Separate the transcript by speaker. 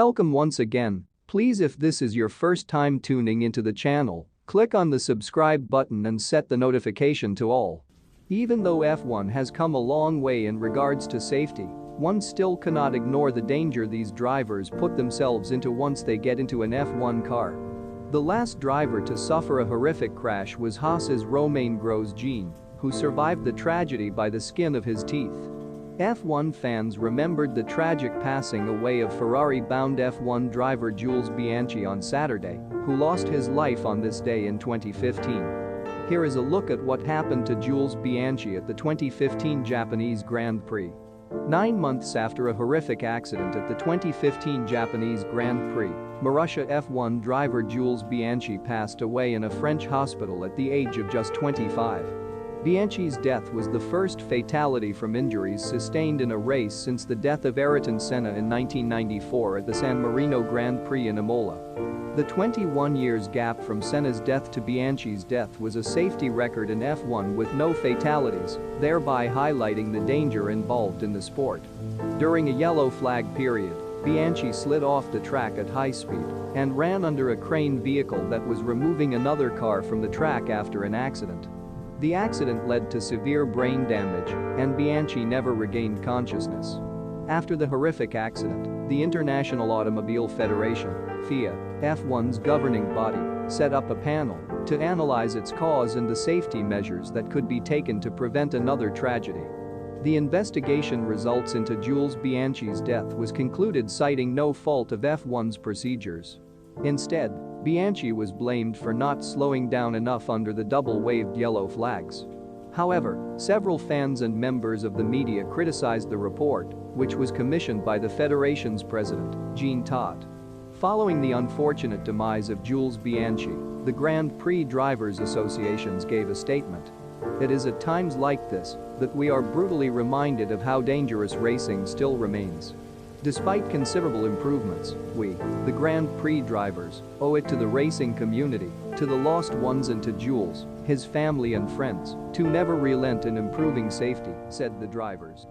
Speaker 1: Welcome once again. Please, if this is your first time tuning into the channel, click on the subscribe button and set the notification to all. Even though F1 has come a long way in regards to safety, one still cannot ignore the danger these drivers put themselves into once they get into an F1 car. The last driver to suffer a horrific crash was Haas's Romain Grosjean, who survived the tragedy by the skin of his teeth. F1 fans remembered the tragic passing away of Ferrari-bound F1 driver Jules Bianchi on Saturday, who lost his life on this day in 2015. Here is a look at what happened to Jules Bianchi at the 2015 Japanese Grand Prix. 9 months after a horrific accident at the 2015 Japanese Grand Prix, Marussia F1 driver Jules Bianchi passed away in a French hospital at the age of just 25. Bianchi's death was the first fatality from injuries sustained in a race since the death of Ayrton Senna in 1994 at the San Marino Grand Prix in Imola. The 21 years gap from Senna's death to Bianchi's death was a safety record in F1 with no fatalities, thereby highlighting the danger involved in the sport. During a yellow flag period, Bianchi slid off the track at high speed and ran under a crane vehicle that was removing another car from the track after an accident. The accident led to severe brain damage, and Bianchi never regained consciousness. After the horrific accident, the International Automobile Federation, FIA, F1's governing body, set up a panel to analyze its cause and the safety measures that could be taken to prevent another tragedy. The investigation results into Jules Bianchi's death was concluded citing no fault of F1's procedures. Instead, Bianchi was blamed for not slowing down enough under the double-waved yellow flags. However, several fans and members of the media criticized the report, which was commissioned by the federation's president, Jean Todt. Following the unfortunate demise of Jules Bianchi, the Grand Prix Drivers' Associations gave a statement. "It is at times like this that we are brutally reminded of how dangerous racing still remains. Despite considerable improvements, we, the Grand Prix drivers, owe it to the racing community, to the lost ones and to Jules, his family and friends, to never relent in improving safety," said the drivers.